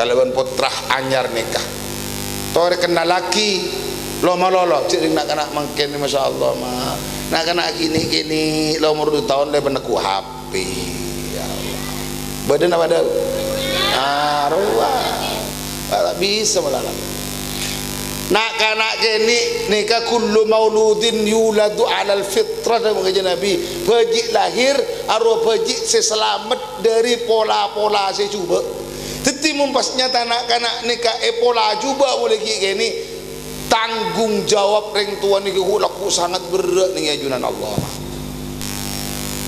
kalawan putrah anyar nikah tore kena laki lo malolo cik nak kena mangken masyaallah mah nak kena gini lo umur 2 tahun le beneku HP ya Allah badan apa dah arwah bisa malah nak kanak gini nikah kullu mauludin yuladu alal fitrah dan mengaji Nabi pejik lahir arwah pejik seselamat dari pola-pola saya cuba teti mumpasnya tanak kanak nikah pola cuba boleh gini tanggung jawab reng tua ni laku sangat berat ni ajunan Allah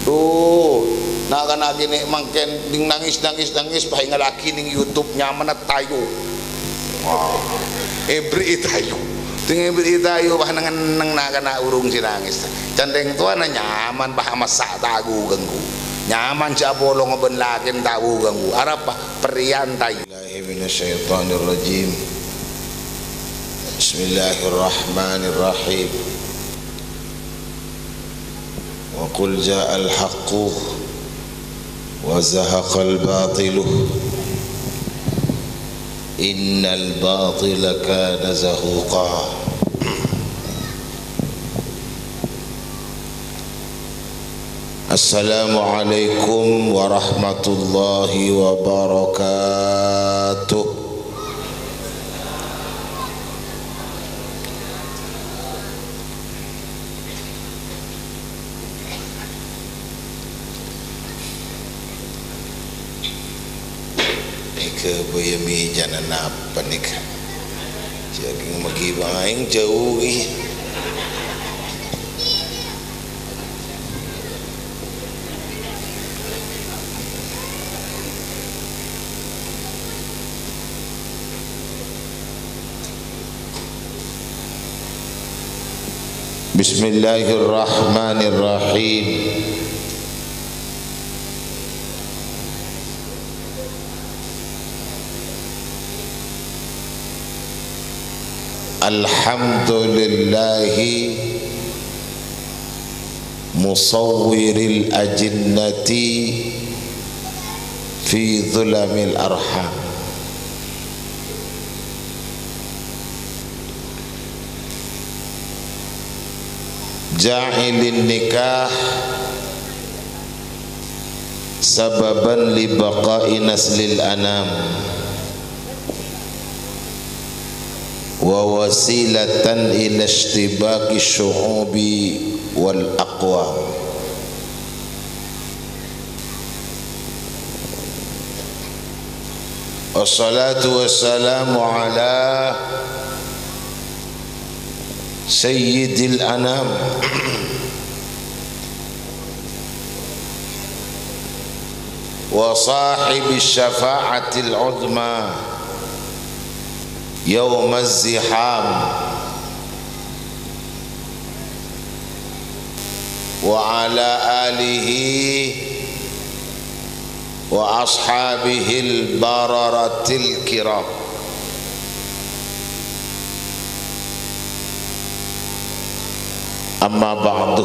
tuh nak kanak gini mangken ding nangis bahaya laki ning YouTube nyaman tayo ebri itayu tinggal ebri itayu bah nang nak urung si nangis candeng tua na nyaman bah masak tagu ganggu nyaman si apolong ngeben lakin tagu ganggu arapa perian tayu minasyaitonirrajim bismillahirrahmanirrahim wa qul ja'al haqqu wa zahaqal batilu innal batila kana zahuqa. Assalamualaikum warahmatullahi wabarakatuh. Bayami jangan apa nik jadi magi baing jauh Bismillahirrahmanirrahim. Alhamdulillahi musawwiril ajinnati fi dhulamil arham. Ja'ilin nikah sababan li baqa'i naslil anam wa wasilatan ila ishtibaki syu'ubi wal aqwam. Wassalatu wassalamu ala sayyidil anam wa sahibi syafa'atil uzma yaumaz ziham wa ala alihi wa ashabihil bararatil kiram. Amma ba'du.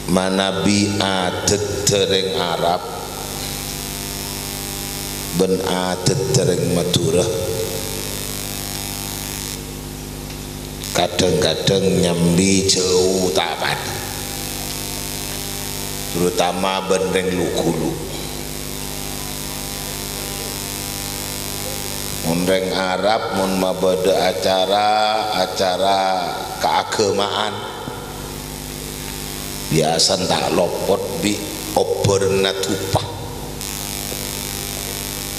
Manabi adet tereng Arab ben adet tereng Madura kadang-kadang nyambi jauh tapan terutama benreng lukulu munreng Arab mun mabada acara keagamaan biasa tak lopot bi oberna tupah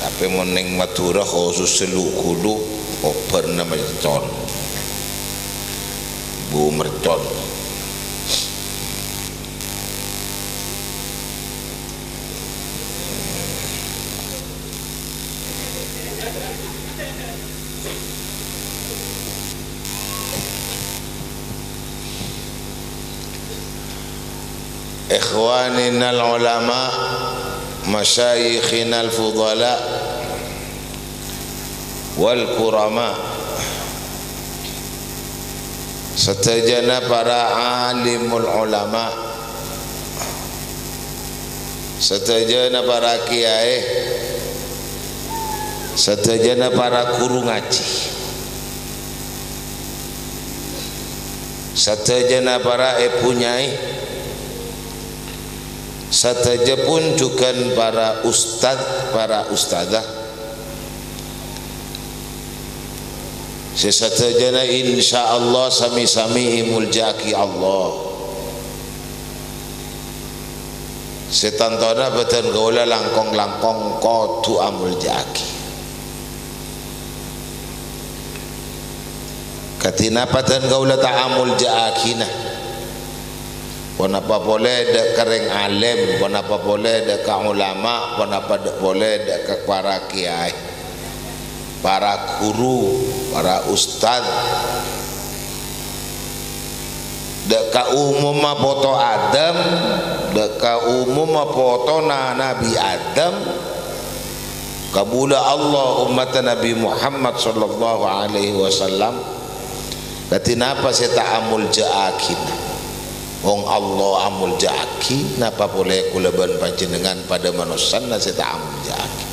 tapi meneng Madura khusus selukulu oberna mercon bu mercon. Ikhwanina al-ulama masyayikhina al-fudala wal kurama Setajana para alimul ulama, setajana para kiai, setajana para guru ngaji, setajana para punyai, setajana pun juga para ustad, para ustadzah. Sesatajana insyaallah sami-sami muljaki Allah. Setantona beten gaula langkong-langkong kotu amul jaki. Katina patan gaula ta'amul jakina. Ponapa boleh dek kereng alim, ponapa boleh dek ka ulama, ponapa boleh dek ka para kiai, para guru, para ustad. Deka umum foto Adam, deka umum foto Nabi Adam, kabula Allah umat Nabi Muhammad sallallahu alaihi wasallam. Katinapa saya ta'amul ja'akin, wong Allah amul ja'aki, napa boleh kulaban panjenengan pada manusia na saya ta'amul ja'aki.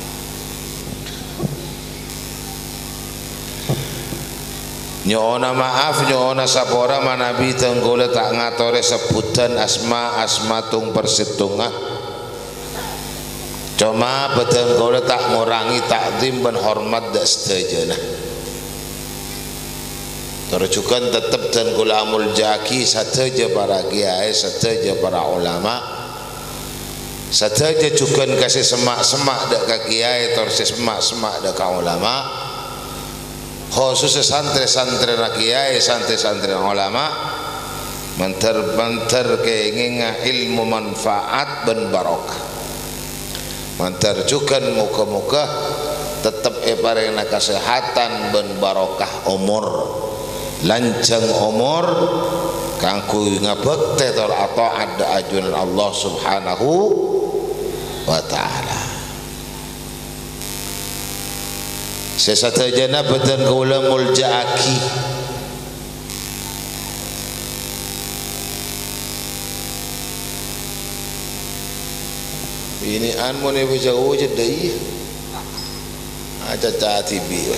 Nyona maaf, nyona sapora manabi tenggole tak ngatore sebutan asma tung persitungan. Cuma betenggole tak ngurangi takdim dan hormat dak setajana. Terjukan tetap tenggole amul jaki sataja para kiai, sataja para ulama, sataja juga kasih semak dak ka kiai, terus semak dak ka ulama. Khususnya santri-santri kiai, santri-santri ulama, mantar keinginan ilmu manfaat dan barokah. Mantar juga muka-muka tetap paringna kesehatan dan barokah umur, lancang umur, kangku ngabekte tor atau ada ajunan Allah Subhanahu wa Ta'ala. Sesatajana beten kaula muljaki, ini anmu ne baca wujud dai aja tibi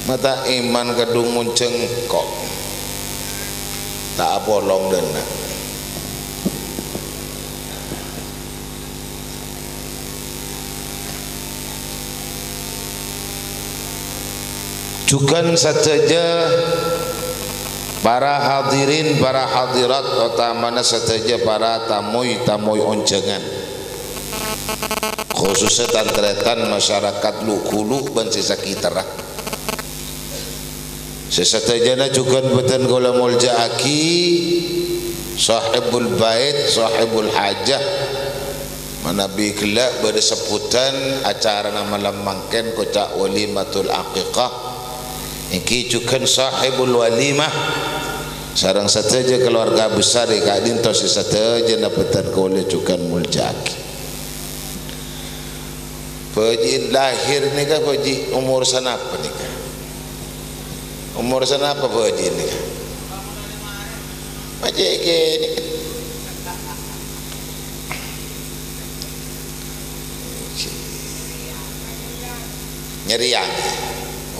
mata iman kadung munceng kok tak bolong dana. Juga saja para hadirin, para hadirat, utamanya saja para tamu oncengan, khususnya tantretan masyarakat Lukulu dan sisa kita. Sesatajana juga beten gaula muljaki, sahibul bait, sahibul hajah, manabi kelak pada sebutan acara nama lemangken kocak walimatul aqiqah. Iki juga sahibul walimah, sarang sataja keluarga besar ikadin tos sesatajana beten gaula juga muljaki. Paji lahir nikah, paji umur sanapa nikah? Umur sana apa baji ini? Macam ini. Nyeriang.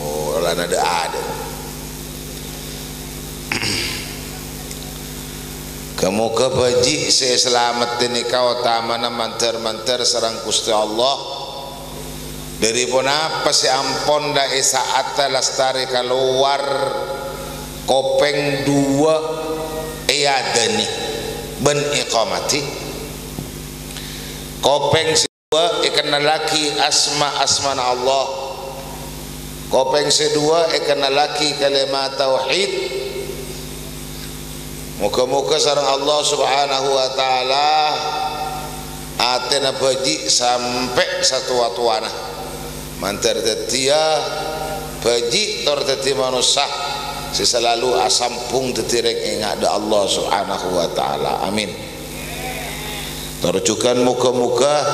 Oh, lah ada. Kamu ke baji saya selamat ini kau tamana mantar sarang Gusti Allah. Dari pun apa si ampon da saat lastari keluar kopeng dua iadani ben iqamati kopeng si dua ikan laki asma Allah, kopeng si dua ikan laki kalimat tauhid. Muka-muka sarang Allah Subhanahu wa Ta'ala atena baji sampai satu watuana mantar tetia baji tor teti manusia selalu asampung tetireng ingat da Allah Subhanahu wa Ta'ala. Amin. Terjukan muka-muka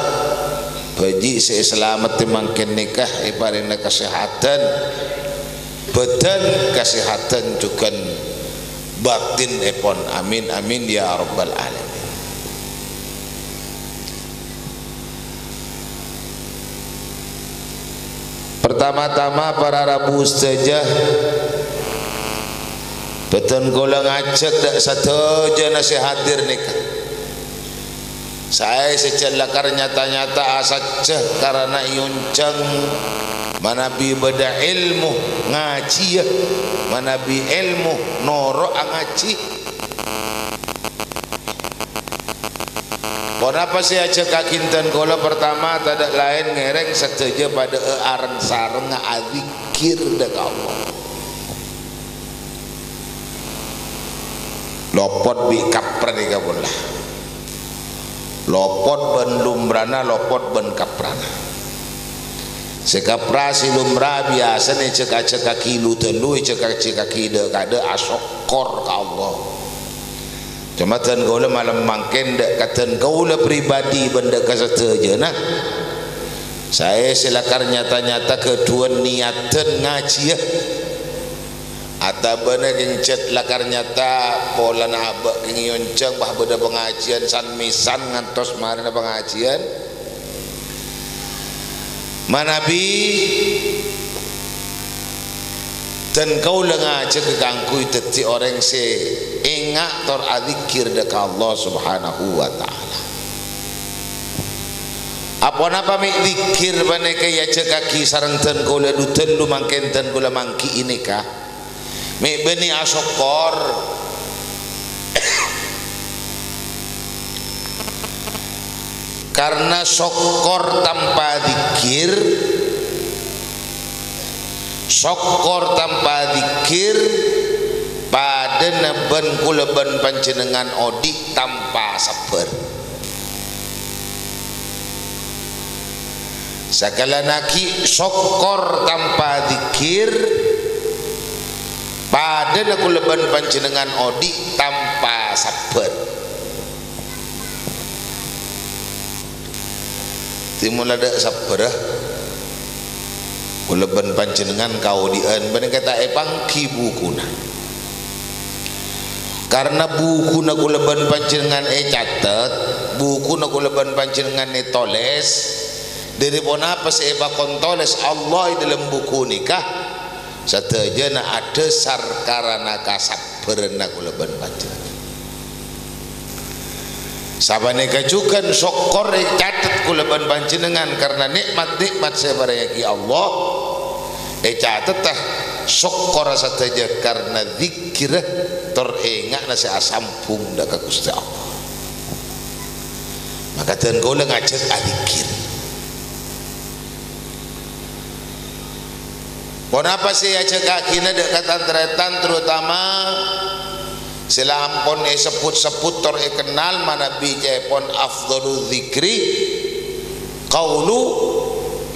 baji selamat mangken nikah ibaratnya kesehatan badan kesehatan juga batin epon amin amin ya rabbal alamin. Pertama-tama para rabu ustazah betul golang ngajak dak satu je nasi hadir nikah. Saya secelakar nyata-nyata saja karena yuncang manabi beda ilmu ngaji ya, manabi ilmu noro ngaji. Kenapa sih aja kakinten kola pertama tidak lain ngereng saja pada arang sareng adzikir dak Allah. Lopot bi kapra ni kabulah. Lopot ben lumrana lopot ben kaprana. Sekapra si lumra biasa ni cekak-cekak kilu telu cekak-cekak kide kada asokor ka Allah. Cuma tan gaula malam mangken dak katan gaula pribadi benda kasateje nah. Saya silakan nyata-nyata kedua niatan ngaji ya. Ata bener gencet lakar nyata pola nabak ngioncang bah beda pengajian san misan ngantos marina pengajian manabi dan kau lengaje ke kangkui teti orang se ingat tor adzikir dek Allah subhanahu wa ta'ala. Apa napa mi zikir bane kaya cekaki sareng ten kau le duten lu mangken ten kau le mangki ini kah mi beni asokor karena sokor tanpa zikir, sokor tanpa zikir pada neben kuleban panjenengan odi tanpa sabar. Segala naki sokor tanpa zikir pada kuleban panjenengan odi tanpa sabar. Timul ada sabar kuleban panjenengan kau dian bani kata pangki bukuna karena buku na kuleban panjenengan catat buku na kuleban panjenengan toles dari pona apa seeba kontoles Allah dalam buku nikah sateja na ada sarkarana kasabar na kuleban panjenengan sabane kajukan syukur catat kuleban panjenengan karena nikmat-nikmat sebarayaki Allah catat tah syukur sateja karena zikir teringat nasi asampung dak Gusti Allah maka dan kau ngajak adzikir. Kenapa sih ajak kakina dekat antretan terutama selampon sebut-sebut tor kenal mana bijepon afdhalu dzikri qaulu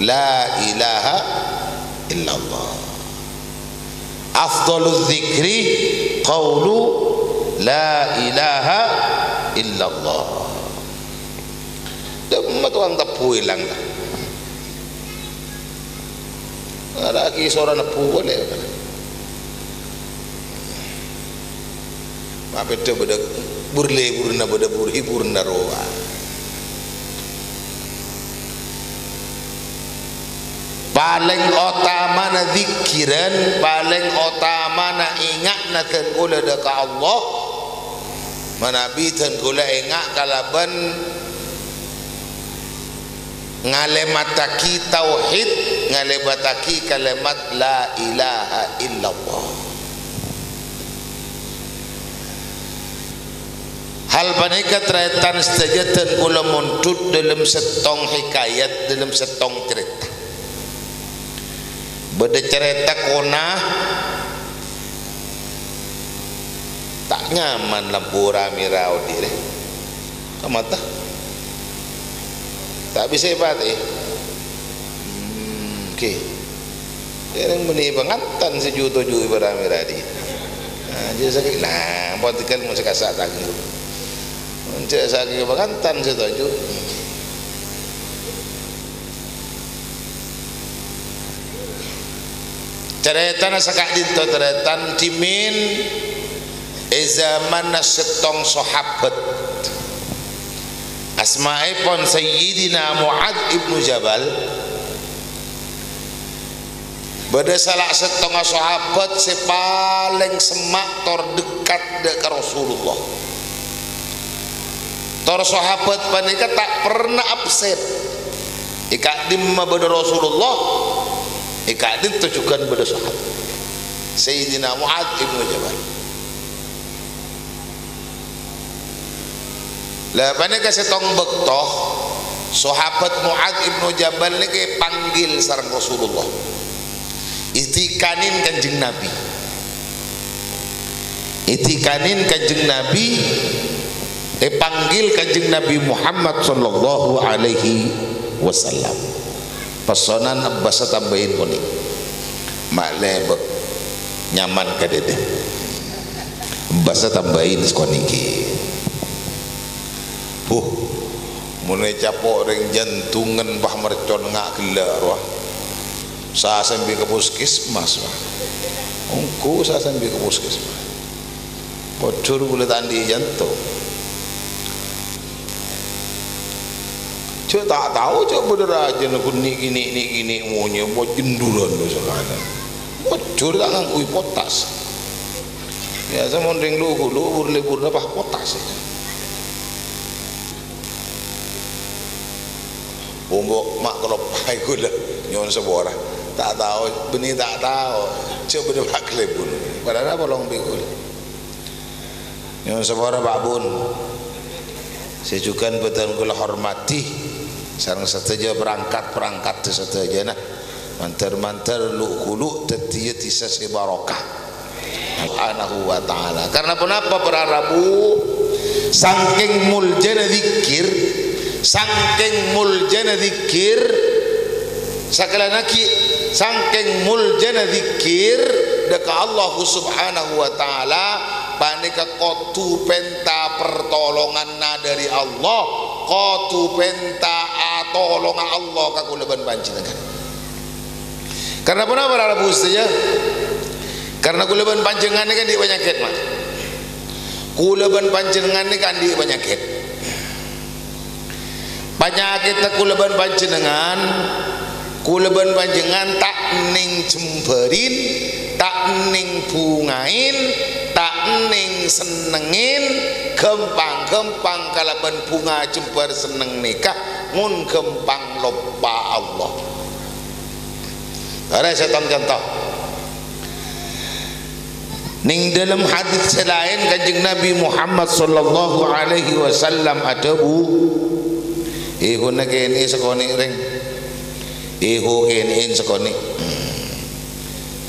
la ilaha illallah. Afdhalu dzikri qaulu la ilaha illallah. Demat orang tepu hilang lah. Lagi seorang nepu boleh kan? Apa itu beda burle burna beda burhibur naroa. Paling utama na zikiran, paling utama na ingat na tengkula deka Allah. Manabi tengkula ingat kalaban ngalemataki tauhid, ngalemataki kalimat la ilaha illallah. Hal panika teraitan sejatan kula muntut dalam setong hikayat, dalam setong cerita. Beda cerita kona tak nyaman lampu ramirau dire. Kamata tak bisa pati. Okey. Yang meni bangantan sejuta juta beramiradi. Nah, jadi sakit. Nah, buat kali mau sekasak tangguh. Encik saking Bakantan setuju. Ceretan sakak dinto ceretan timin zaman setong sahabat asma'ipun Sayyidina Mu'ad ibnu Jabal pada salah setengah sahabat sepaling semak terdekat dekat Rasulullah. Tor sahabat panika tak pernah absen. Ikadim pada Rasulullah, ikadim tujukan pada sahabat. Sayyidina Mu'ad ibnu Jabal. Lah panika setong bektoh sahabat Mu'ad ibnu Jabal niki panggil sareng Rasulullah. Itikanin Kanjeng Nabi. Itikanin Kanjeng Nabi panggil Kanjeng Nabi Muhammad sallallahu alaihi wasallam. Pesanan basa tambahin kuning. Mak lebek nyaman kadede. Basa tambahin sekoniki. Mulai capok ring jantungan bah mercon ngak gelar wah. Saya sambil ke puskesmas wah. Ongku saya sambil ke puskesmas. Bocor boleh tandi jantung. Cuk tak tahu cuk bener aja nak gini maunya buat jendulan tu sekarang. Bocor tak ngangkui potas. Biasa mondeng lu libur apa potas ya. Bombok mak kalau pai gula nyon seborah tak tahu benih tak tahu cuk bener pak lebur. Padahal apa long bigul. Nyon seborah Pak Bun. Sejukan betul kula hormati sareng sateja perangkat sateja nah mantar lu tetiya tisa sebarokah subhanahu wa ta'ala. Karena kenapa para Rabu saking muljana zikir sakalana saking muljana zikir deka Allah subhanahu wa ta'ala panika kotu penta pertolongan dari Allah kotu penta tolongan Allah kakuleban panjenengan. Karena apa para Rabu saja? Karena kuleban panjenengan ini kan di penyakit mah. Kuleban panjenengan ini kan di penyakit. Penyakit kuleban panjenengan tak ning jemberin, tak ning bungain, tak ning senengin, gempang kalaban bunga jember seneng nikah, mun gempang lupa Allah. Ada setan contoh. Ning dalam hadis selain Kanjeng Nabi Muhammad sallallahu alaihi wasallam ada bu. Ihuna kene sekoni ring. Ihu kene sekoni.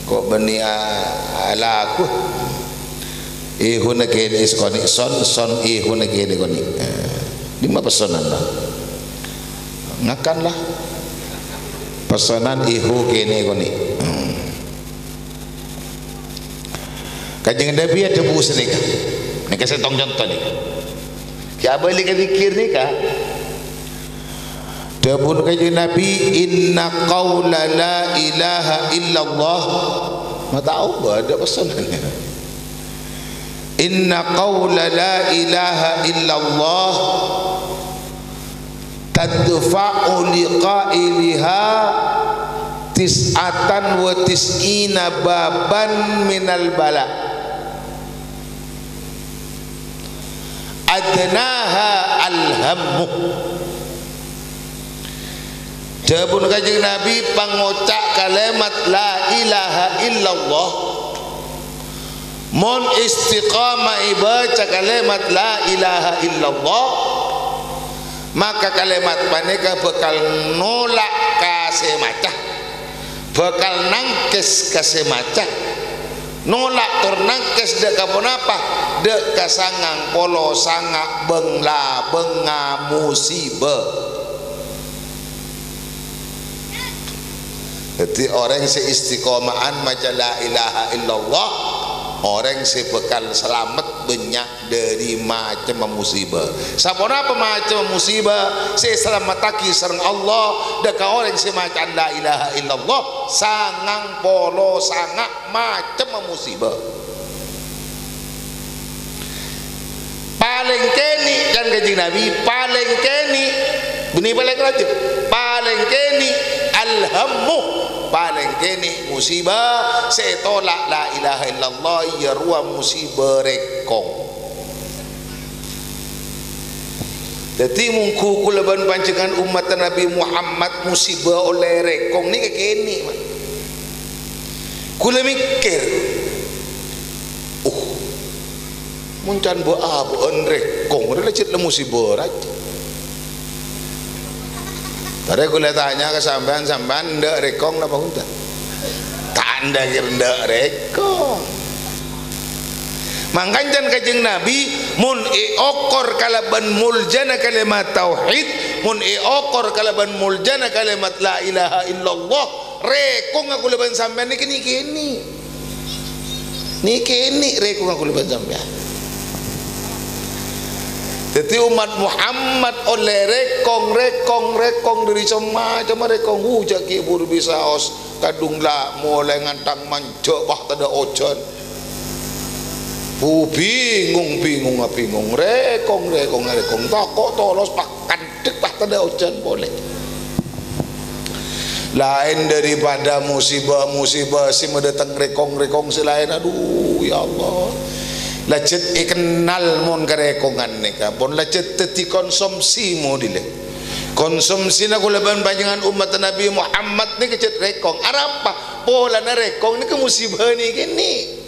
Kok beni ala aku. Ihuna kene sekoni son ihuna kene koni. 5 pesanan lah. Ngakanlah. Pesanan ihu kene koni. Kanjeng Nabi ada bu senika. Nika saya tong contoh nih. Ki abali ka zikir nika. Dapun Kanjeng Nabi inna qaula la ilaha illallah. Ma tahu ada pesanannya. Inna qaula la ilaha illallah tadfa'u liqa'iliha tis'atan wa tis'ina baban minal bala adnaha alhammu. Dapun Kanjeng Nabi pangocak kalimat la ilaha illallah mon istiqamah ibaca kalimat la ilaha illallah maka kalimat panika bakal nolak kasemacah bakal nangkes kasemacah nolak tur nangkes dek kapun apa dek kasangang polo sangak bengla benga musibah. Jadi orang seistiqomaan maca la ilaha illallah orang si bekal selamat banyak dari macam musibah. Sapona apa macam musibah si selamataki sareng Allah deka orang si macam la ilaha illallah sangang polo sangak macam musibah. Paling keni kan Kanjeng Nabi paling keni bunyi paling rajin paling keni alhammu paling kini musibah saya tolak la ilaha illallah ya ruang musibah rekong. Jadi mungku kulaban panjangan umat Nabi Muhammad musibah oleh rekong ni kekini kula mikir muncan buan rekong ada cerita musibah raja. Tadi aku tanya ke sampean ndak rekong apa unta? Tak anda kira ndak rekong. Mangkanjan Kanjeng Nabi mun okor kalaban muljana kalimat tauhid, mun okor kalaban muljana kalimat la ilaha illallah, rekong aku leban sampean ni kini. Niki rekong aku leban sampean. Jadi umat Muhammad oleh rekong dari semua cuma rekong hujak kibur bisa os kadung lah mulai ngantang manjok bah tada ojan bingung rekong takok tolos pak kandik bah tada ojan boleh lain daripada musibah si mendatang rekong selain aduh ya Allah lacet kenal mon karekongan neka pun lacet teti konsumsi modile konsumsi na kulaban panjangan umat Nabi Muhammad ni kecet rekong arapa pola na rekong ni ke musibah ni kini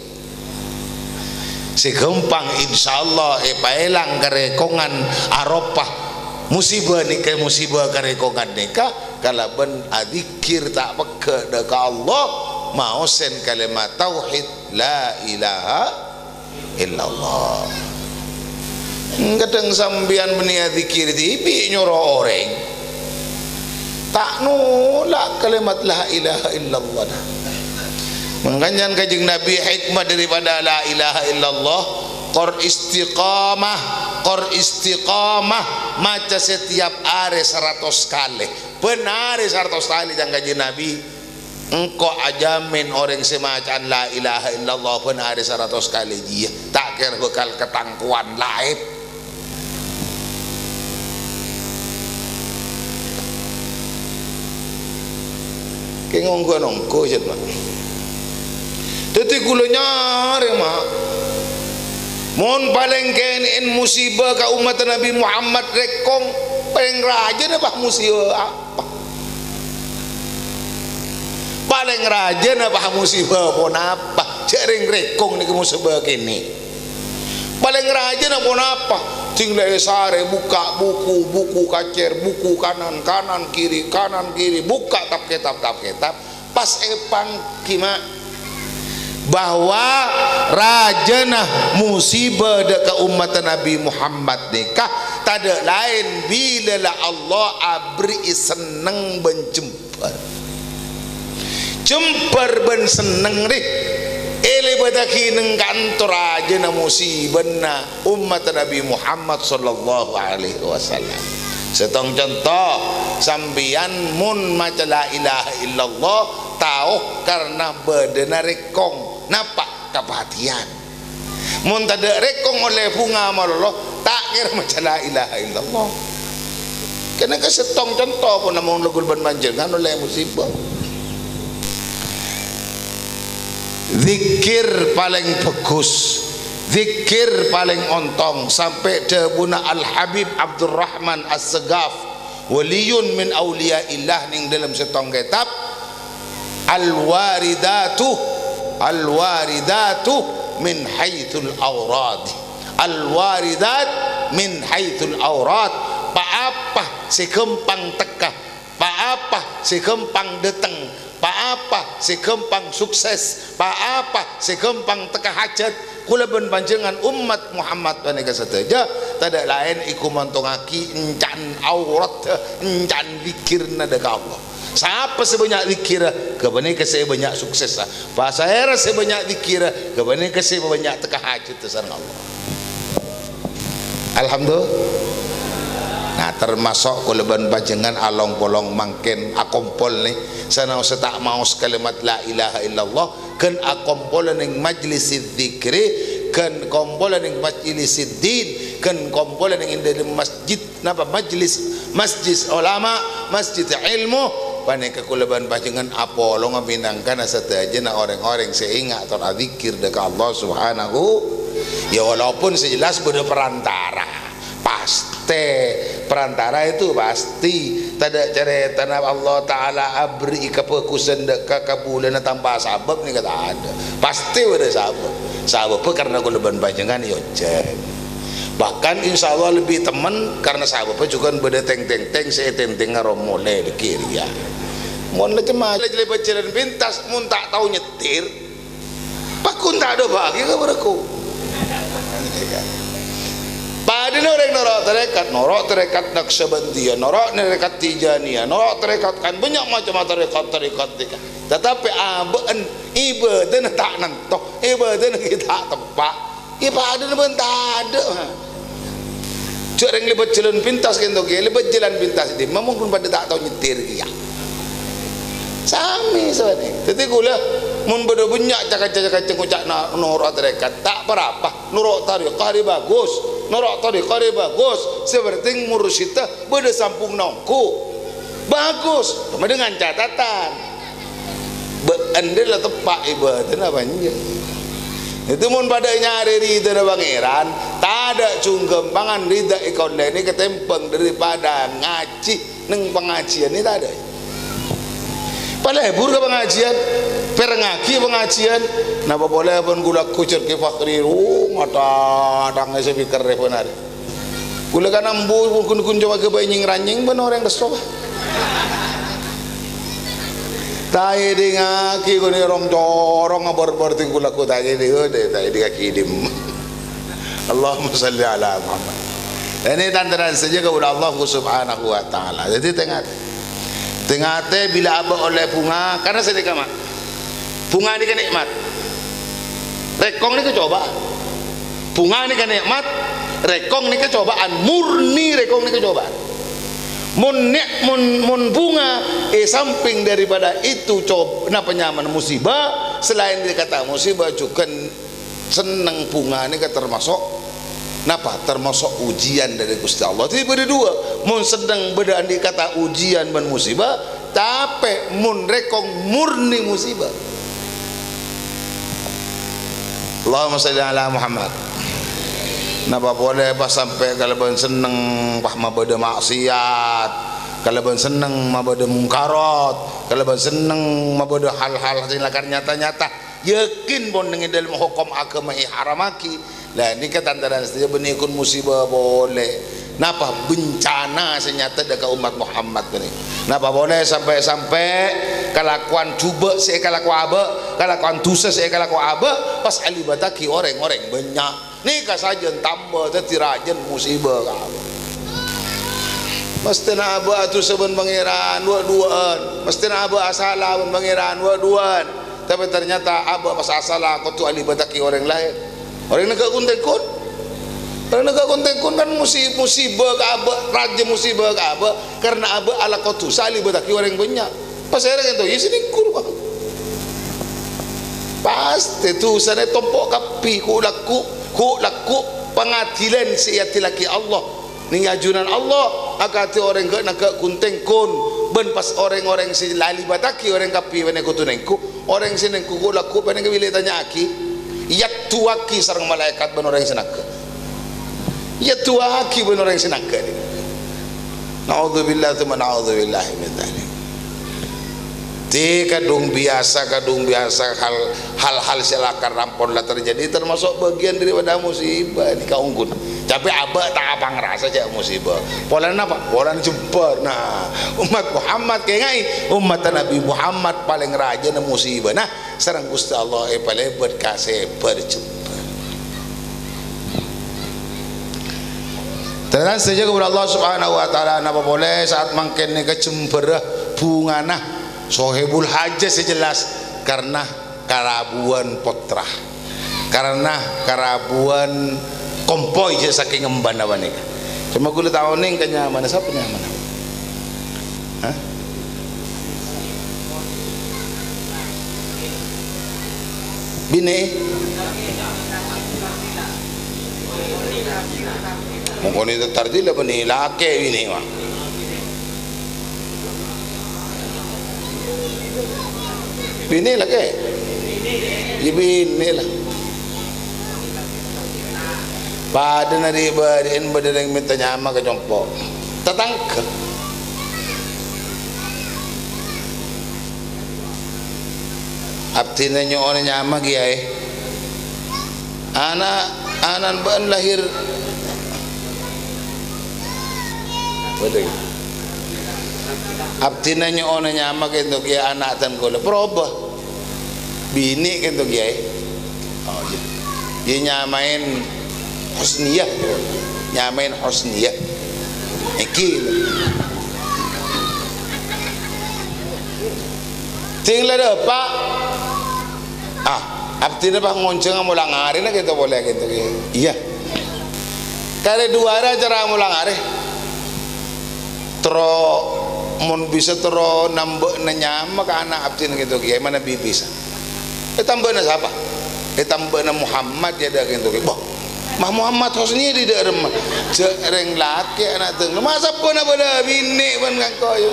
si gempang insyaallah paelang karekongan aropah musibah ni ke musibah karekongan neka kalaban adikir tak peka deka Allah mau sen kalimat tauhid la ilaha illallah. Kadang sambian benia zikir tibi nyuruh orang tak nolak kalimat la ilaha illallah. Makanya Kanjeng Nabi hikmah daripada la ilaha illallah qor istiqamah maca setiap hari 100 kali benar 100 kali dan Kanjeng Nabi engkau ajamin orang semacam la ilaha illallah pun hari 100 kali dia tak kira bekal ketangkuan laib kengong gua nongko jet mak tetik gula nyari mak mon paling kenin musibah ka umat Nabi Muhammad rekong paling rajin apa musibah apa paling rajin apa musibah pun apa jaring rekong ni musibah kini paling rajin apa tinggal sare buka buku kacer buku kanan kiri buka tap kitab pas epang kima bahwa rajana musibah dekat umat Nabi Muhammad nikah tak ada lain bila Allah abri seneng benjempar jempar ben seneng nih ele badaki neng kantor aja na musibah na umat Nabi Muhammad sallallahu alaihi wasallam setong contoh sambian mun maca la ilaha illallah tahu karena bedena rekong napa kepatian mun tada rekong oleh bunga malolo tak kira maca la ilaha illallah kena ke setong contoh pun namun legul ban banjengan oleh musibah. Zikir paling bagus, zikir paling ontong sampai debuna Al-Habib Abdurrahman As-Segaf waliyun min awliyaillah ning dalam setong kitab Al-Waridatu min haitsul awrad Al-Waridat min haitsul awrad apa si gempang tekah apa si gempang deteng apa si gempang sukses apa si gempang teka hajat kula ben panjenengan umat Muhammad wanita sateja tak ada lain iku mantongaki encan aurat encan zikirna dekat Allah Siapa sebanyak zikir kebani kasih banyak sukses pas saya sebanyak zikir kebani kasih banyak tekah hajat sareng Allah. Alhamdulillah. Nah termasuk kuleban bajengan along polong mangken akompol nih sana tak mau kalimat la ilaha illallah kan akompol ning majlis dzikri kan kompolan ning majlis din kan kompolan ning dalam masjid napa masjid ulama masjid ilmu paneka kuleban bajengan apolo ngabinangkan satajana orang-orang seingat atau zikir dekat Allah Subhanahu ya walaupun sejelas beda perantara pasti perantara itu pasti tada cerita Allah Ta'ala abri kefokusan deka kabulan tanpa sabab ni kata ada pasti ada sabab karena kuleban bajengan yojek bahkan insya Allah lebih teman karena sababnya juga beda teng saya teng ngaromole di kiri ya mon lecemah lebat jalan pintas mun tak tahu nyetir pakun tak ada bagi keberku pada orang norok terekat Naqsyabandiyah norok terekat Tijaniyah norok terekat kan banyak macam terekat tetapi ibadah tak nentok ibadah kita tepak ibadah pun tak ada cuk yang lebat jalan pintas kan lebat jalan pintas ini memang pada tak tahu nyetir ya sami sebenarnya jadi gula mun beda banyak cakap-cakap ngucap norok terekat tak berapa norok tariqah bagus norok tariqah bagus seperti mursyitah beda sampung nongku bagus cuma dengan catatan beandel tepak ibadah namanya itu mun pada nyari ridha pangeran tak ada cunggem pangan ridha ikon ini ketempeng daripada ngaji neng pengajian ini tak ada pada hebur ke pengajian perengaki pengajian napa boleh pun gula kucur ke fakri mata tangga saya pikir benar gula kan ambu kun coba ke banyak ranjing benar orang deso tayi dingaki kuni rong corong ngabor-bor tingkul aku tayi dingaki dim Allahumma salli ala Muhammad. Ini tantaran saja kepada Allah Subhanahu wa ta'ala. Jadi tengate bila aba oleh bunga karena sedekah mak bunga ini kan nikmat rekong ini kecobaan bunga ini kan nikmat rekong ini kecobaan murni rekong ini kecobaan mun bunga samping daripada itu coba penyaman musibah selain dikata musibah juga senang bunga ini termasuk napa termasuk ujian dari Gusti Allah. Jadi beda dua mun sedang beda dikata ujian dan musibah tapi mun rekong murni musibah. Allahumma salli ala Muhammad. Napa boleh pas sampai kalau ben seneng pah mabada maksiat, kalau ben seneng mabada mungkarat, kalau ben seneng mabada hal-hal silakan nyata-nyata yakin pun dengan dalam hukum agama haramaki lah ini ketantaran saja benikun musibah boleh napa bencana senyata dekat umat Muhammad ini napa boleh sampai kelakuan cuba saya kelakuan apa kelakuan dosa saya kelakuan apa pas alibataki orang-orang banyak nikah saja tambah tetirajan musibah mesti nak abah tu seben pangeran dua-duaan mesti nak abah asalah pun pangeran dua-duaan tapi ternyata abah pas asalah kau tu alibataki orang lain orang negara kuntekun orang negara kuntekun kan musibah ke abah raja musibah ke abah karena abah ala kau tu sali bataki orang banyak pas saya kata ya sini kurang pasti tu sana tompok kapi ku laku pengadilan siati laki Allah ni ajunan Allah akati orang ke nak kuntengkun ben pas orang-orang si lali bataki orang kapi bene kutunengku orang sini ku laku bene ke bila tanya aki ya tuaki sarang malaikat ben orang senaka ya tuaki ben orang senaka naudzubillah tsumma naudzubillah min dzalik kadung biasa hal-hal silakan rampon lah terjadi termasuk bagian daripada musibah di kaungkun tapi abah tak apa ngerasa aja musibah polan apa polan jempar nah umat Muhammad kayak ngai umat Nabi Muhammad paling raja na musibah nah sareng Gusti Allah paling berkasih berjempar terus saja kepada Allah Subhanahu wa taala napa boleh saat mangken ni kecemper bungana sohibul hajah sejelas karena karabuan potrah, karena karabuan kompoi je saking ngembana wanika. Cuma kulit tahun ini kenyaman siapa nyaman? Hah? Bini mungkin itu tarjil apa nih laki bini mah bini laki ya bini lah pada nari bariin berdering minta nyama ke jompo tetangga abdi nanya orang nyama kiai anak ban lahir betul abdi nanya orang nyama kento kiai anak tan kola proba bini kento kiai oh iya dia nyamain husniyah nyamain husniyah iki tinggal ada pak abdi na bang ngonceng mulang hari na kita boleh gitu iya kare dua ada cara mulang hari tero mun bisa tero nambah nanyama ke anak abdi na gitu mana bisa tambah na siapa tambah na Muhammad ya dah gitu boh mah Muhammad Husni di daerah mah cereng laki anak teng masa pun apa dah bini pun ngangkoy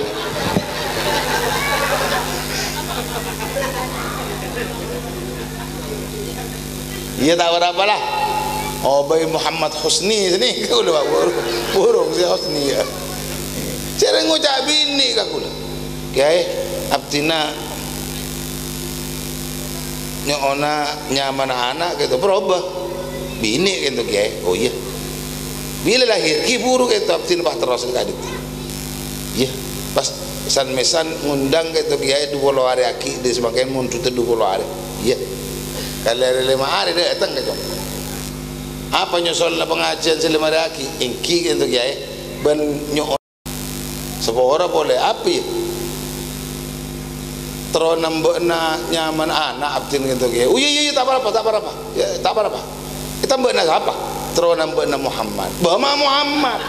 iya tak berapa lah oh bayi Muhammad Husni sini kau lupa burung si Husni ya cara ngucap bini kau lah kiai abdina nyona nyaman anak gitu berubah bini gitu kiai oh iya bila lahir ki buruk itu abdina bah terus kadit iya pas san mesan ngundang gitu kiai 20 hari aki di sebagian muncul 20 hari iya kalau ada 5 hari dia datang ke jom apa nyusul na pengajian selama hari ingki gitu kiai ben nyon sebuah boleh api terus nambah na nyaman anak abdin gitu kiai oh iya tak apa ya tak apa kita mbak na apa terus nambah na Muhammad bahma Muhammad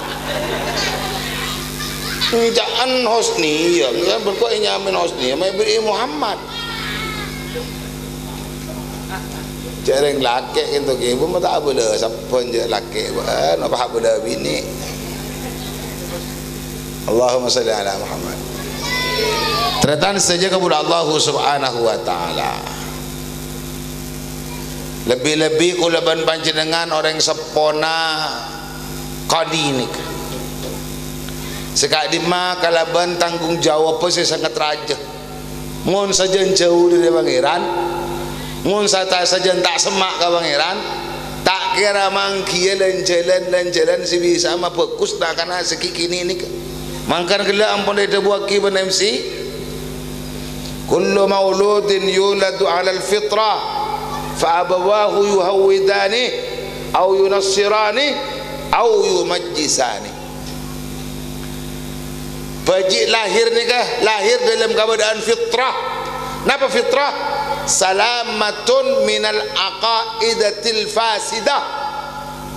jangan Husni ya berkoi nyamin Husni mai beri Muhammad jarang laki gitu ibu mah tak boleh siapa je laki apa boleh bini Allahumma salli ala Muhammad teratan saja kepada Allah subhanahu wa ta'ala lebih-lebih kulaban panjenengan orang sepona qadi nikah sekadima kalaban tanggung jawab saya sangat raja mun saja jauh dari pangeran mun sata saja tak semak ke pangeran tak kira mangkia jalan si bisa mah fokus tak kena sekikini ini mangkan gila ampun dia buat kiban MC kullu mauludin yuladu ala al-fitrah fa abawahu yuhawidani au yunassirani au yumajjisani baji lahir nikah lahir dalam keadaan fitrah napa fitrah salamatun minal aqaidatil fasidah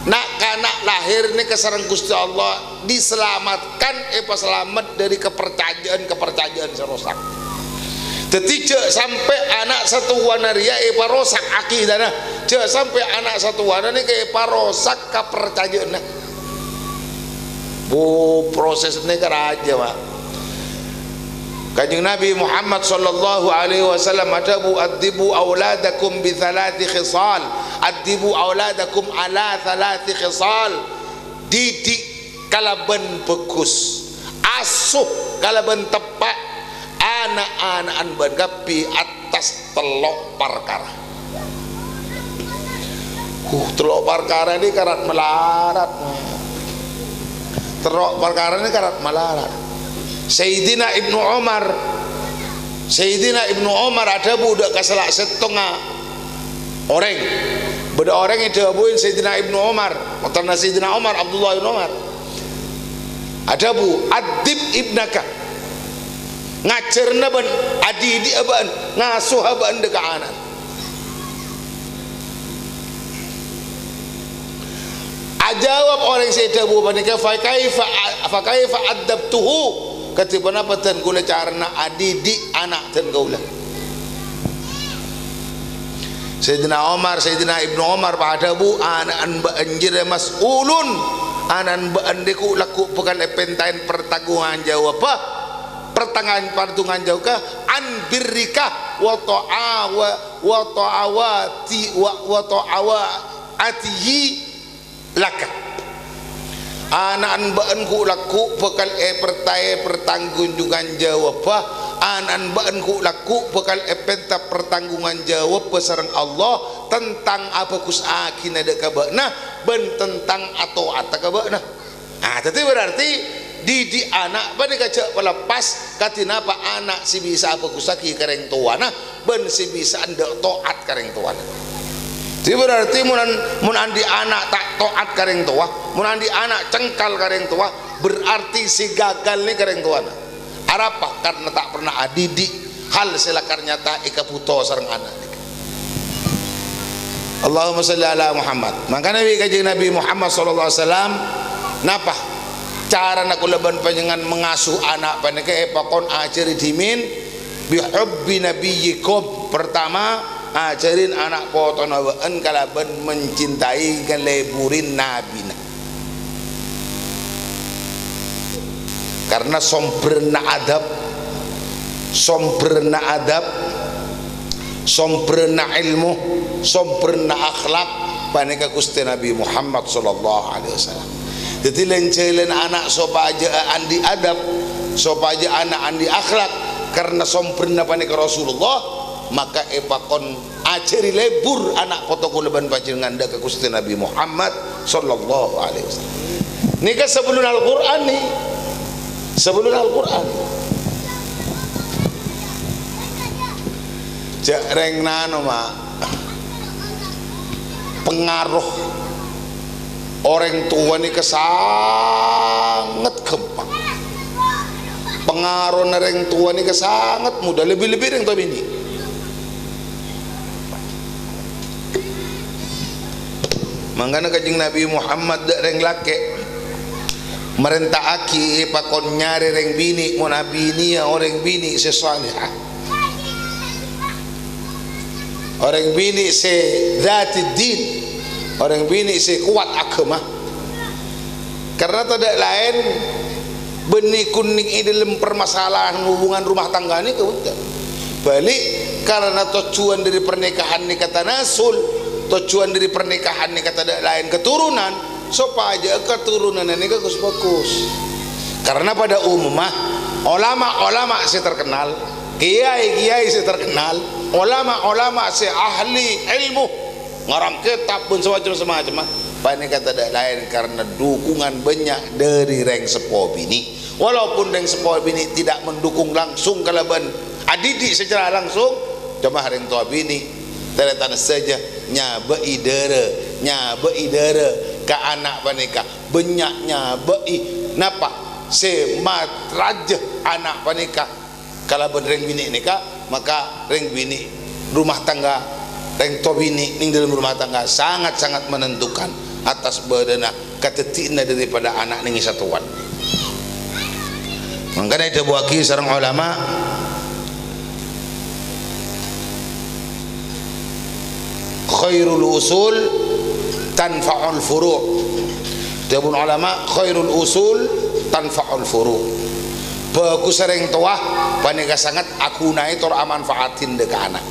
nak kanak lahir ni kesarang Gusti Allah diselamatkan selamat dari kepercayaan serosak jadi cek sampai anak satu wanaria rosak akidana cek sampai anak satu wana ni rosak kepercayaan proses ni keraja mak Kanjeng Nabi Muhammad sallallahu alaihi wasallam adibu auladakum bi thalathi khisal adibu auladakum ala thalathi khisal didik kalaban bagus asuh kalaban tepat anak-anakan bagapi atas telok perkara telok perkara ini karat melarat telok perkara ini karat melarat Sayyidina Ibnu Umar ada budak keselak setengah orang beda orang yang diabuin Sayyidina Ibnu Umar karena Sayyidina Umar Abdullah bin Umar ada bu adib ibnaka ngacerna ban adidi aban ngasuh aban deka anak. Ajawab orang saya tahu panika fa kaifa adabtuhu katibana patan kula carana adidi anak tan kaula. Sayyidina Umar, Sayyidina Ibnu Umar pada bu anan banjir mas'ulun anan bandeku laku pekan epentain pertanggungan jawab apa pertanggungan jawab ka an birrika wa ta'awatihi laka anan banku laku pekan pertanggungan jawab apa anan banku laku bekal epenta pertanggungan jawab pesarang Allah tentang apa kusakina dek kabana ben tentang atau ata kabana. Tapi berarti di anak pada kaca pelepas katina apa anak si bisa apa kusaki kareng tuana ben si bisa anda toat kareng tuana. Jadi berarti mun andi anak tak toat kareng tua, mun andi anak cengkal kareng tua berarti si gagal nih kareng tuana. Arapa karena tak pernah adidi hal selakar nyata ika puto sareng anak. Allahumma salli ala Muhammad. Maka Nabi kajing Nabi Muhammad sallallahu alaihi wasallam napa cara nak leban panjenengan mengasuh anak paneka epakon aceri dimin bi hubbi nabiyyikum. Pertama ajarin anak potonawaan kalaban mencintai keleburin nabina. Karena somberna adab, somberna ilmu, somberna akhlak paneka Gusti Nabi Muhammad sallallahu alaihi wasallam. Jadi lencelen anak sopa aja andi adab, sopa aja anak andi akhlak karena somberna paneka Rasulullah, maka epakon ajari lebur anak potoko leban panjenengan da ka Gusti Nabi Muhammad sallallahu alaihi wasallam. Nika sebelum Al-Qur'an nih. Sebelum Al-Quran jareng nano mak pengaruh orang tua ni kesangat gampang, pengaruh orang tua ni kesangat mudah, lebih-lebih yang tua bini. Mangkana kajing Nabi Muhammad reng lake merentah aki pakon nyari reng bini mon abini ya orang bini sesalihah, orang bini se zatid din, orang bini se kuat agama. Karena tidak lain benih kuning ini dalam permasalahan hubungan rumah tangga ini kebetulan balik karena tujuan dari pernikahan ini kata nasul, tujuan dari pernikahan ini kata tidak lain keturunan. Supaya keturunan ini bagus. Karena pada umumnya ulama-ulama si terkenal, kiai-kiai si terkenal, ulama-ulama si ahli ilmu ngarang kitab pun semacam-semacam. Pani kata tidak lain karena dukungan banyak dari reng sepo bini. Walaupun reng sepo bini tidak mendukung langsung kalaban adidi secara langsung, cuma reng tua bini terletak saja nyabe idere ke anak panika banyaknya bei napa semat raja anak panika kalau reng bini nikah maka reng bini rumah tangga reng to bini ning dalam rumah tangga sangat-sangat menentukan atas badana katetina daripada anak ning satuan. Makanya itu buaki sareng ulama khairul usul tanfa'ul furu'. Dabun ulama khairul usul tanfa'ul furu'. Bagus sering tua panika sangat aku naik tor amanfaatin dek anak.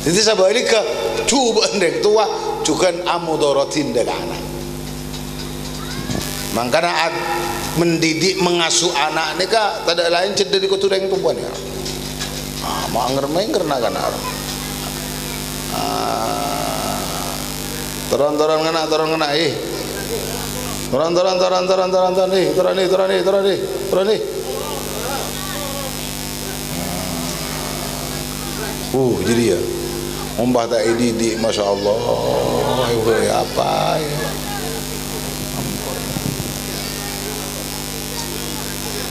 Jadi sebalik ke coba dek tua juga amudorotin dek anak. Makanya mendidik mengasuh anak neka tidak lain cedera kutu deng tuan ya. Mau ngermain karena kan orang. Turun kena turun ih turun jadi ya umbah tak didik masya Allah apa ya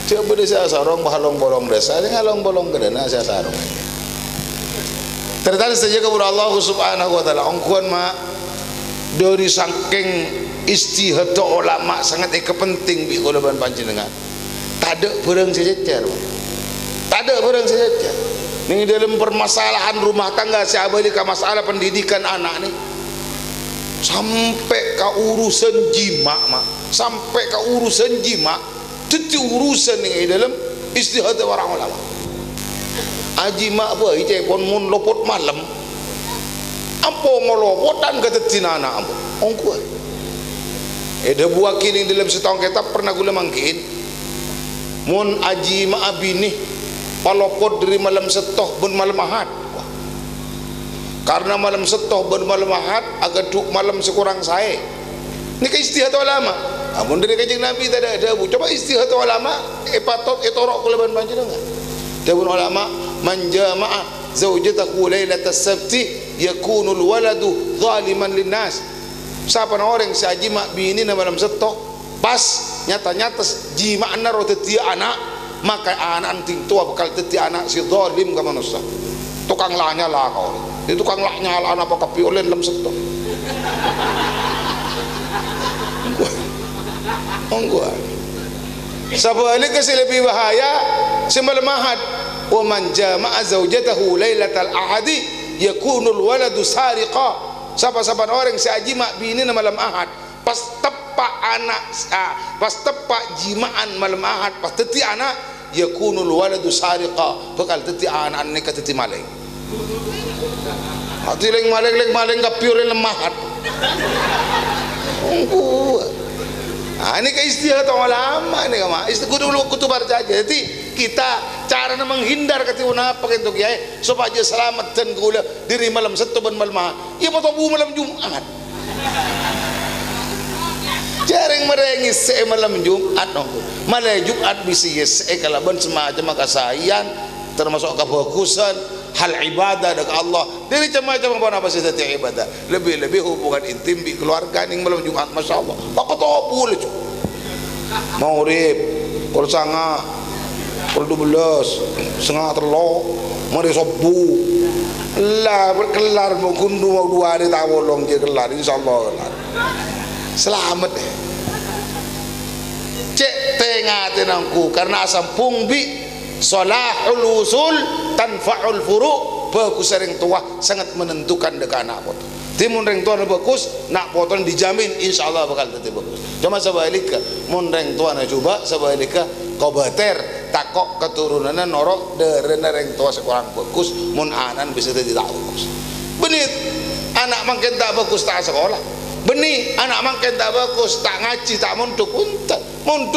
coba dia saya sarong bahalong bolong desa ngalong bolong kedana saya sarong tertarik saja kepada Allah subhanahu wa ta'ala ongkuan mak dari saking istihad ulama sangat penting bi kulaban panjenengan tak ada barang sejajar tak ada barang sejajar ini dalam permasalahan rumah tangga saya balik ke masalah pendidikan anak ni sampai ke urusan jima mak sampai ke urusan jima itu urusan ni dalam istihad orang ulama aji mak apa ite pon mun lopot malam ampo ngolopotan ke tetina anak ampo ongku ada buah kini dalam setahun kita pernah gula mangkin mun aji mak abini palopot dari malam setoh ben malam ahad karena malam setoh ben malam ahad agak duk malam sekurang saya ini ke istihad ulama amun dari kanjeng Nabi tak ada coba istihad ulama patot etorok kulaban panjenengan dawuh ulama man jama'a zaujatahu lailatas sabti yakunul waladu zaliman linnas siapa orang si mak bini na malam setoh pas nyata-nyata jima naro teti anak maka anak anting tua bakal teti anak si zalim ka manusia tukang lahnya lah kau di tukang lahnya lah anak apa kapiolen dalam setoh ongguan sebaliknya si lebih bahaya si malam ahad wa man jama'a zaujatahu lailatal ahadi yakunul waladu sariqa siapa-siapa orang si mak bini na malam ahad pas tepak anak pas tepak jimaan malam ahad pas teti anak yakunul waladu sariqa bakal teti anak ni ka teti maling hati leng maling kapiur lemahat ini ke istihad ulama ini kama dulu kutubar saja jadi kita cara menghindar ketika apa itu kiai supaya selamat dan gula diri malam satu ben malam ya mau tahu malam Jumat jarang merengi se malam Jumat malam Jumat bisa se kalaban semacam kasayan termasuk kefokusan hal ibadah dekat Allah dari macam-macam apa sih setiap ibadah lebih-lebih hubungan intim di keluarga yang malam Jumat Masya Allah apa tahu boleh mau rib kalau sangat kalau 12 setengah terlalu mari sobu lah berkelar mau kundu mau 2 hari tak bolong je kelar insyaAllah kelar selamat cek tengah tenangku karena asam pungbi salahul usul tanfa'ul furu' bagus sering tua sangat menentukan dekat anak potong timun reng tua bagus nak potong dijamin insyaallah bakal tetap bagus cuma sebaliknya mun reng tua na coba sebaliknya kau bater takok keturunannya norok dari reng tua sekurang bagus mun anan bisa jadi tak bagus benit anak makin tak bagus tak sekolah benih anak makin tak bagus tak ngaji tak munduk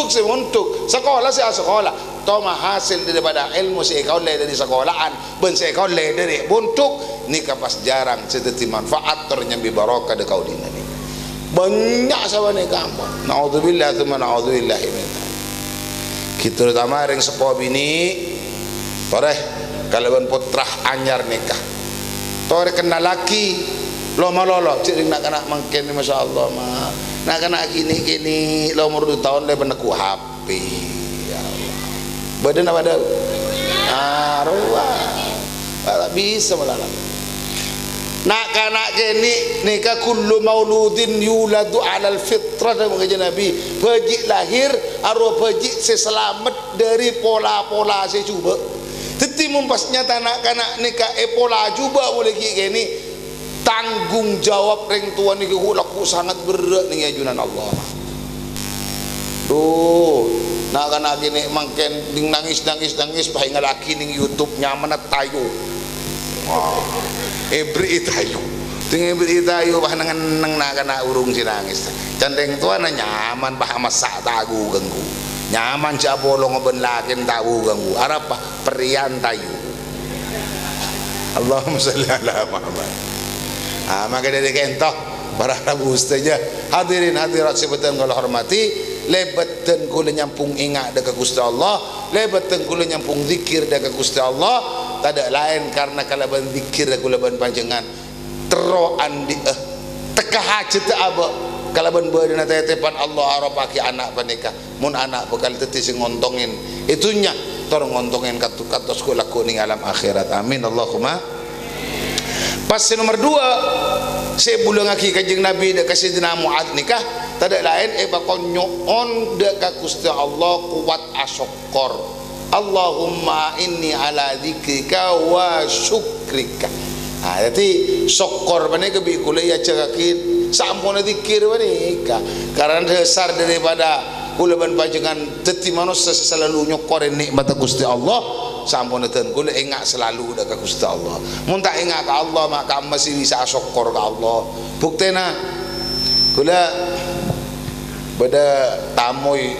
sih munduk sekolah sih sekolah toma hasil daripada ilmu si kau le dari sekolahan ben si kau le dari buntuk ni kapas jarang seteti manfaat ternyambi barokah de kau dina ni banyak sawane kamu naudzubillah tsumma naudzubillah min kita tamaring sepo bini toreh kalaban putrah anyar nikah toreh kena laki lo malolo cik nak kena mangken masyaallah mah nak kena gini lo umur 2 tahun le beneku HP badan apa ada arwah tak bisa malah nak kanak gini nikah kullu mauludin yuladu alal fitrah dan mengaji Nabi bagi lahir arwah bagi seselamat dari pola-pola saya cuba teti mumpasnya tanak kanak nikah pola cuba boleh gini tanggung jawab reng tua ni laku sangat berat ni ajunan Allah nak kana gini mangken ding nangis pahinga laki ning YouTube nyaman tayo ebri tayo ting ebri tayo bah nang nak kana urung sinangis candeng tua na nyaman bah masak tagu ganggu nyaman sia bolong ben lakin tahu ganggu arapa perian tayo Allahumma shalli ala Muhammad maka dari kentok para rabu ustazah hadirin hadirat sebetan kalau hormati lebatan kula nyampung ingat dekat Gusti Allah lebatan kula nyampung zikir dekat Gusti Allah tak ada lain karena kalaban zikir kula ban panjenengan teroan di teka hajat aba kalau ben beuna tetepan Allah arapaki anak panika mun anak bakal teti sing ngontongin itunya tor ngontongin katus sekolah kuning alam akhirat. Amin Allahumma. Pas nomor 2 saya bulan ngaki kanjeng Nabi dak kasih dina Muad nikah tidak lain bakon nyoon dak ka Gusti Allah kuat asyukur. Allahumma inni ala dzikrika wa syukrika. Jadi syukur panika bi kula ya cakakin sampun zikir panika karena dasar daripada kula ban panjenengan dadi manusia selalu nyokorin nikmat Gusti Allah. Sampun eten kula ingat selalu dak ka Gusti Allah. Mun tak ingat ka Allah maka masih bisa syukur ka Allah. Buktena kula beda tamoy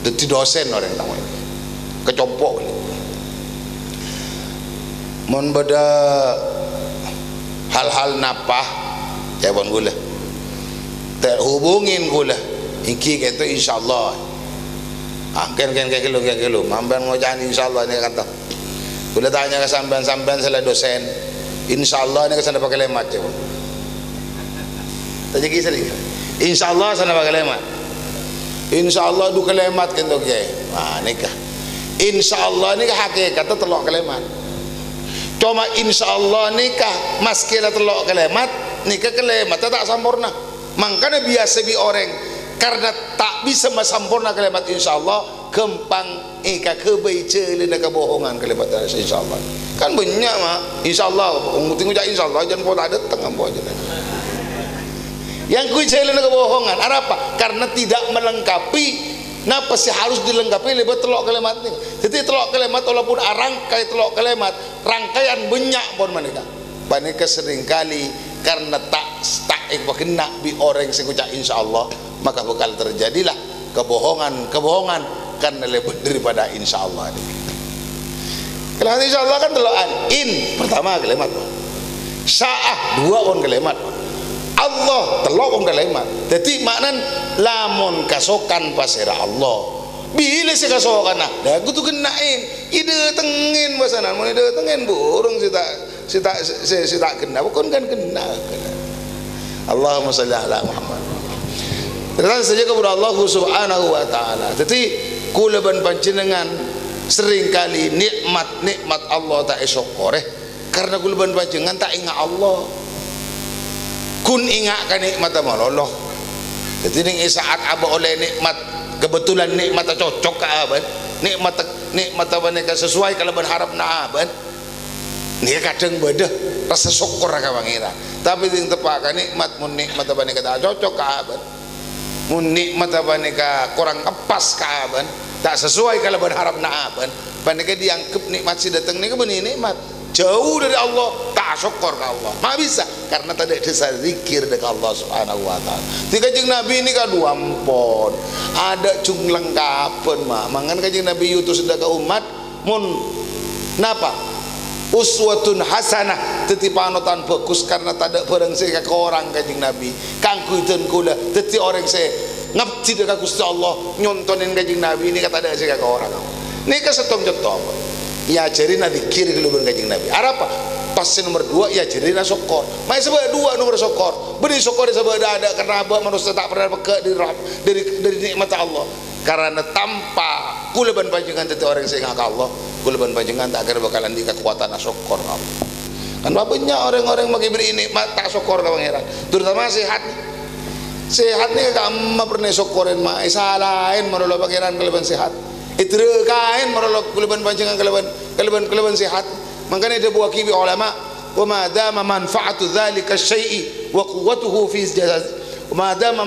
dadi dosen orang tamoy kecompok mun beda hal-hal napah jawab kula tak hubungin kula iki kata insyaallah ken kilo mamban ngojan insyaallah ni kata kula tanya ke sampean salah dosen insyaallah ni kesana pakai lemat je tanya kisah lagi insyaallah sana pakai lemat insyaallah du kelemat kento kiai nikah insyaallah ni hakikat telok kelemat cuma insyaallah nikah maskila telok kelemat nikah kelemat tak sempurna makanya biasa bi orang karena tak bisa sempurna kelemat insyaallah kempang kebaice lena kebohongan kelemat insyaallah kan banyak mah insyaallah nguting ucap insyaallah jangan kau tak datang ambo aja yang kui lena kebohongan apa karena tidak melengkapi. Napa sih harus dilengkapi lebat telok kalimat ni. Jadi telok kalimat walaupun rangkai telok kalimat rangkaian banyak pun mereka. Mereka seringkali karena tak kena bi orang sing ucap insyaallah maka bakal terjadilah kebohongan karena lebih daripada insyaallah. Kalau insyaallah kan telokan in pertama kalimat. Sa'ah dua pun kalimat. Allah telok pun kalimat. Jadi maknan lamun kasokan pasera Allah bila si kasokan nah aku tu kenain ide tengin basanan mun ide tengin burung si tak kena bukan kan kena Allahumma salli ala Muhammad. Terus saja kepada Allah subhanahu wa ta'ala. Jadi kula ban panjenengan seringkali nikmat Allah tak syukur karena kula ban panjenengan tak ingat Allah kun ingat kan nikmat Allah. Jadi ning saat aba oleh nikmat kebetulan nikmat cocok ka aban nikmat apa nika sesuai kalau berharap na aban ni kadang beda rasa syukur ka pangeran tapi sing tepak ka nikmat mun nikmat apa nika tak cocok ka aban mun nikmat apa nika kurang pas ka aban tak sesuai kalau berharap na aban panika dianggap nikmat si datang nika benih nikmat jauh dari Allah tak syukur ke Allah mak bisa karena tadi desa zikir dekat Allah subhanahu wa ta'ala. Tiga jeng Nabi ini kan dua ampun ada cung lengkapan mak mangan kajeng Nabi itu sudah ke umat mun napa uswatun hasanah teti panutan bagus karena tak ada barang saya ke orang kajeng Nabi kangku dan kula teti orang saya ngabdi dekat Gusti Allah nyontonin kajeng Nabi ini kata ada saya ke orang ini kesetong jotong ya jadi nanti kiri keluar kajing Nabi apa pasti nomor 2 ya jadi na syukur mai sebab 2 nomor syukur beri syukur sebab ada karena abah manusia tak pernah peka dari nikmat Allah karena tanpa kula ban panjenengan tete orang sing ngak Allah kula ban panjenengan tak akan bakalan di kekuatan syukur Allah kan banyak orang-orang bagi beri nikmat tak syukur ka pangeran terutama sehat nih kamu pernah syukurin mah salahin marolo pangeran keleban sehat itu kain marolok keleban panjangan keleban sehat makanya dia buat kibi ulama wa ma dama manfaatu dzalika syai'i wa quwwatuhu fi jasad wa ma dama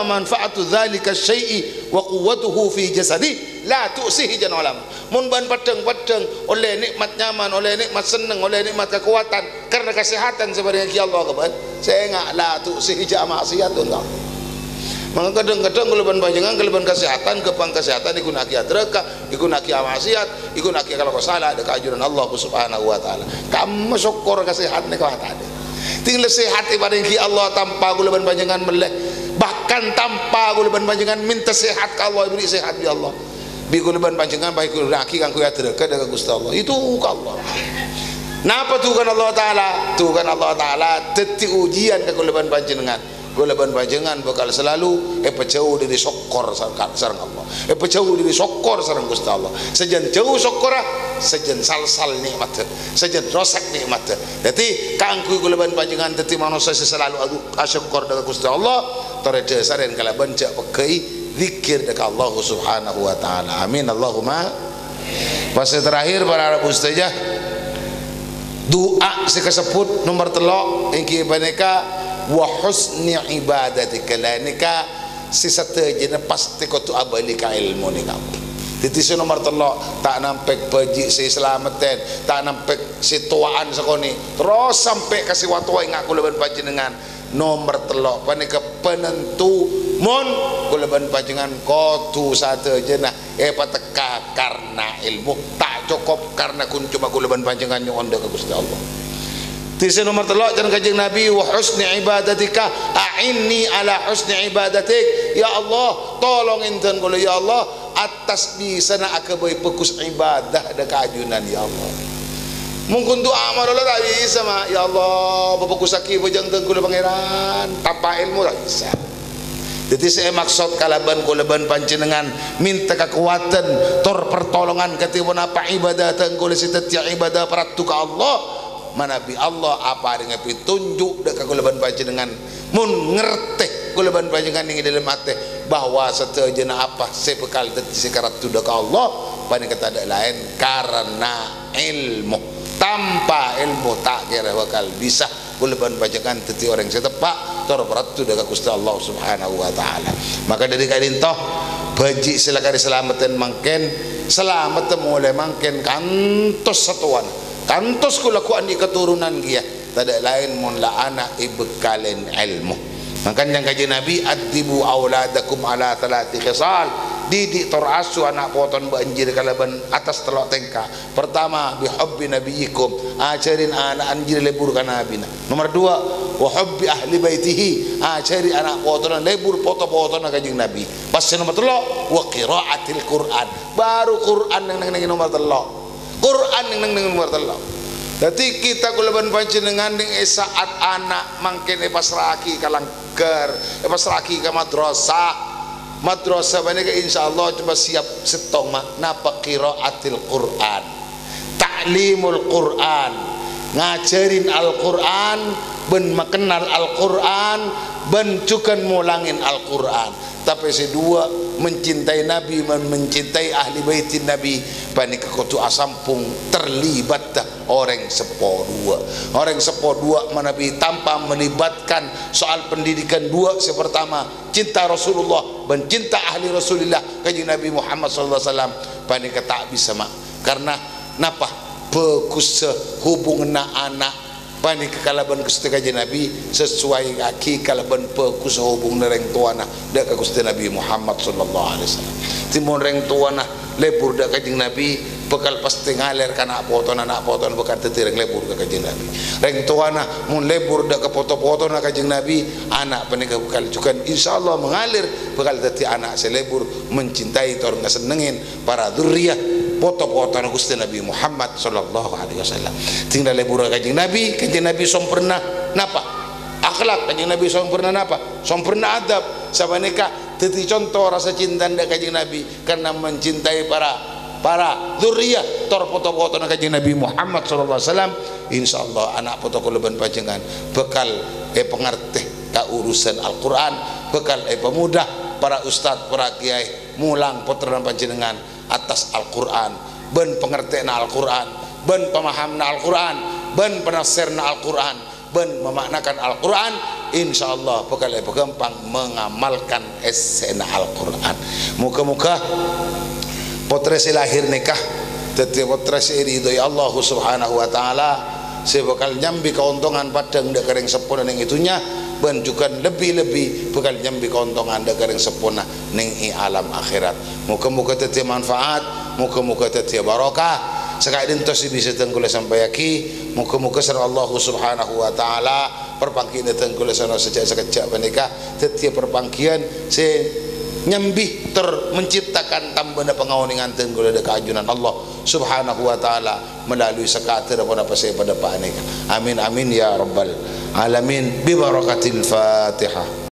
manfaatu dzalika syai'i wa quwwatuhu fi jasadi la tu'sihi jan ulama mun ban padang oleh nikmat nyaman oleh nikmat senang oleh nikmat kekuatan karena kesehatan sebenarnya Allah kaban saya enggak la tu'sihi ja maksiat enggak. Maka kadang-kadang keleban panjangan keleban kesehatan kepang kesehatan ikun aki adraka ikun aki amaksiat ikun aki kalau salah ada keajuran Allah subhanahu wa ta'ala kamu syukur kesehatan ni kau tadi tinggal sehat ibadah ki Allah tanpa keleban panjangan melek bahkan tanpa keleban panjangan minta sehat ke Allah beri sehat ya Allah bi keleban panjangan baik keleban aki kang ku adraka dengan Gusti Allah itu ke Allah Napa tukan Allah Ta'ala? Tukan Allah Ta'ala teti ujian ke kuleban panjenengan. Kuleban panjenengan bakal selalu jauh dari syukur sareng Allah. Jauh dari syukur sareng Gusti Allah. Sejen jauh syukur, sejen sal nikmat. Sejen rosak nikmat. Jadi kangku kuleban panjenengan teti manusia selalu syukur dengan Gusti Allah. Terede saren kalaban jak pegai zikir dekat Allah Subhanahu wa Ta'ala. Amin Allahumma. Pas terakhir para ustazah doa sekasebut nomor telok ingki baneka wa husni ibadatika lanika sisata jena pasti kau tu abalika ilmu ni kamu. Jadi nomor telok tak nampek baji si selamatan, tak nampek si tuaan sekoni terus sampai kasih waktu ingat kuleban panjenengan nomor telok baneka penentu mon kuleban panjenengan kau tu satu jena pateka karena ilmu tak cukup karena kun cuma kuleban panjenengan yang onda ke Gusti Allah. Tisi nomor telok dan kajing Nabi wa husni ibadatika a'inni ala husni ibadatik. Ya Allah tolong inten kula ya Allah atas bisana akabai pekus ibadah da kajunan ya Allah. Mungkin doa marola tak bisa ma ya Allah pekus aki bojang teng kula pangeran tanpa ilmu tak bisa. Jadi saya maksud kalaban kuleban panjenengan minta kekuatan tor pertolongan ketimun apa ibadah tenggul setiap ibadah peratu ke Allah manabi Allah apa dengan pitunjuk dekat kuleban panjenengan mun ngerteh kuleban panjenengan yang dalam hati bahwa setajana apa saya bekal dadi sekaratu dekat Allah pada kata ada lain karena ilmu tanpa ilmu tak kira bakal bisa kuleban panjenengan teti orang setepak tor peratu dekat Gusti Allah Subhanahu wa Ta'ala. Maka dari kadin toh baji silakan diselamatkan mangken selamat mulai mangken kantos satuan kantos kulakuan di keturunan dia tidak lain mun la anak ibekalen ilmu. Makanya yang kaji Nabi adibu auladakum ala talati khisal didik torasu anak poton banjir kalaban atas telok tengka. Pertama bihubbi nabiyikum ajarin anak anjir lebur kana nabina. Nomor dua wa hubbi ahli baitihi ajari anak potonan lebur foto-foto kanjeng Nabi. Pas nomor telok wa qiraatil Quran baru Quran yang nomor telok Quran yang nomor telok. Jadi kita kuleban panjenengan ning saat anak mangken pasraki kalangker pasraki ke madrasah banyak insyaallah coba siap setong napa qiraatil Quran ta'limul Quran ngajarin Al-Quran ben mengenal Al-Quran ben cukan mulangin Al-Quran tapi kedua mencintai Nabi mencintai ahli baitin Nabi panik kekotu asampung terlibat orang sepo dua Nabi tanpa melibatkan soal pendidikan dua pertama cinta Rasulullah dan cinta ahli Rasulullah kanjeng Nabi Muhammad sallallahu alaihi wasallam panik tak bisa mak karena napa bekus hubungan anak panik kekalaban Gusti kanjeng Nabi sesuai aki kalaban bekus hubung nereng tuana dak ka Gusti Nabi Muhammad sallallahu alaihi wasallam timun reng tuana lebur dak kanjeng Nabi bekal pasti ngalir kana poton bekal tetireng lebur ka kanjeng Nabi reng tuana mun lebur dak ka foto-foto na kanjeng Nabi anak panik bekal cukan insyaallah mengalir bekal teti anak selebur mencintai tor ngasenengin para dzurriyyah foto-foto na Gusti Nabi Muhammad sallallahu alaihi wasallam tinggal lebur kanjeng Nabi sempurna napa akhlak kanjeng Nabi sempurna napa sempurna adab sabaneka teti contoh rasa cinta ndak kanjeng Nabi karena mencintai para dzurriyyah tor foto-foto na kanjeng Nabi Muhammad sallallahu alaihi wasallam insyaallah anak foto kuleban panjenengan bekal pengerti ka urusan Al-Qur'an bekal pemuda para ustad para kiai mulang putra panjenengan atas Al-Quran ben pengertian Al-Quran ben pemahamna Al-Quran ben penafsirna Al-Quran ben memaknakan Al-Quran insyaallah bakal gampang mengamalkan esena Al-Quran. Muka-muka potresi lahir nikah tetapi potresi ridhoi Allah Subhanahu wa Ta'ala saya bakal nyambi keuntungan padang dak kering sepuna ning itunya ben juga lebih-lebih bakal nyambi keuntungan dak kering sepuna ning alam akhirat. Muka-muka teti manfaat, muka-muka teti barokah. Sekadin tos bisa tenggule sampai aki. Muka-muka sareng Allah Subhanahu wa Ta'ala perpangkian tenggule sana sejak sekejap menikah. Teti perpangkian nyembih menciptakan tambah pengawan nganten gula dekat ajunan Allah subhanahu wa ta'ala melalui sekata daripada pasal pada pak ni. Amin amin ya rabbal alamin bi barakatil Fatihah.